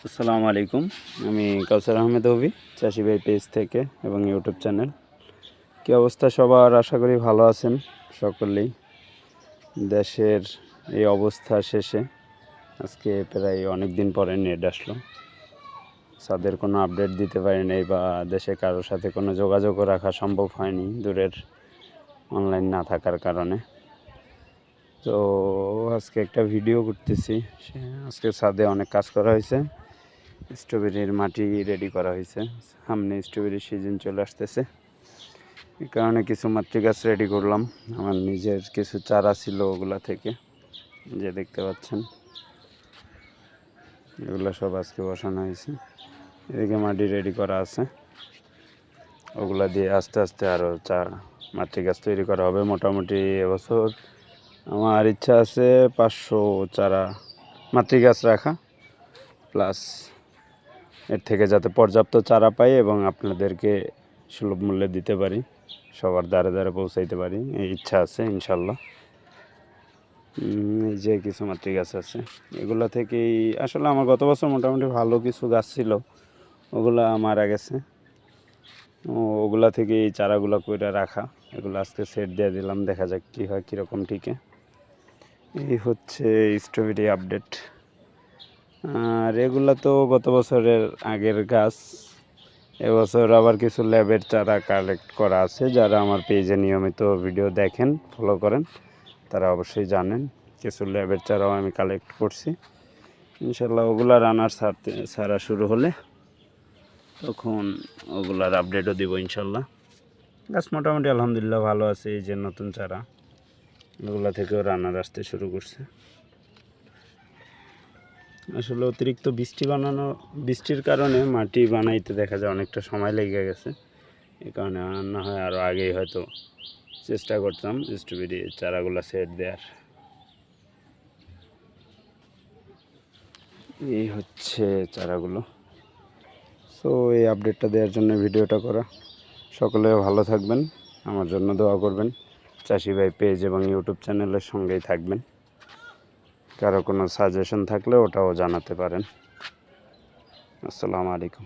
আসসালামু আলাইকুম। আমি কাউসার আহমেদ অভি, চাষি ভাই পেজ থেকে এবং ইউটিউব চ্যানেল। কী অবস্থা সবার? আশা করি ভালো আছেন সকলেই। দেশের এই অবস্থা শেষে আজকে প্রায় অনেক দিন পরে নেট আসলো। তাদের কোনো আপডেট দিতে পারিনি বা দেশে কারোর সাথে কোনো যোগাযোগও রাখা সম্ভব হয়নি দূরের অনলাইন না থাকার কারণে। তো আজকে একটা ভিডিও করতেছি। আজকে ছাদে অনেক কাজ করা হয়েছে। স্ট্রবেরির মাটি রেডি করা হয়েছে, সামনে স্ট্রবেরির সিজন চলে আসতেছে। এই কারণে কিছু মাতৃ গাছ রেডি করলাম। আমার নিজের কিছু চারা ছিল ওগুলা থেকে, যে দেখতে পাচ্ছেন এগুলো সব আজকে বসানো হয়েছে। এদিকে মাটি রেডি করা আছে, ওগুলা দিয়ে আস্তে আস্তে আরও মাতৃ গাছ তৈরি করা হবে। মোটামুটি এবছর আমার ইচ্ছা আছে 500 চারা মাতৃ গাছ রাখা, প্লাস এর থেকে যাতে পর্যাপ্ত চারা পাই এবং আপনাদেরকে সুলভ মূল্যে দিতে পারি, সবার দ্বারে দ্বারে পৌঁছাইতে পারি, এই ইচ্ছা আছে ইনশাল্লাহ। এই যে কিছু মাতৃ গাছ আছে, এগুলা থেকেই আসলে আমার গত বছর মোটামুটি ভালো কিছু গাছ ছিল, ওগুলা মারা গেছে। ওগুলা থেকে এই চারাগুলো করে রাখা, এগুলো আজকে সেট দিয়ে দিলাম, দেখা যাক কী হয়, কীরকম টিকে। এই হচ্ছে স্ট্রবেরি আপডেট। আর এগুলো তো গত বছরের আগের গাছ। এবছর আবার কিছু ল্যাবের চারা কালেক্ট করা আছে। যারা আমার পেজে নিয়মিত ভিডিও দেখেন, ফলো করেন, তারা অবশ্যই জানেন কিছু ল্যাবের চারাও আমি কালেক্ট করছি। ইনশাল্লাহ ওগুলার আনার ছাড়া শুরু হলে তখন ওগুলার আপডেটও দিব ইনশাল্লাহ। গাছ মোটামুটি আলহামদুলিল্লাহ ভালো আছে। এই যে নতুন চারা, ওগুলা থেকেও রান্নার আসতে শুরু করছে। আসলে অতিরিক্ত বৃষ্টির কারণে মাটি বানাইতে দেখা যায় অনেকটা সময় লেগে গেছে। এই কারণে না হয় আরও আগেই হয়তো চেষ্টা করতাম স্ট্রবেরি চারাগুলো সেট দেওয়ার। এই হচ্ছে চারাগুলো। সো এই আপডেটটা দেওয়ার জন্য ভিডিওটা করা। সকলে ভালো থাকবেন, আমার জন্য দোয়া করবেন, চাষি ভাই পেজ এবং ইউটিউব চ্যানেলের সঙ্গেই থাকবেন। কারো কোনো সাজেশন থাকলে ওটাও জানাতে পারেন। আসসালামু আলাইকুম।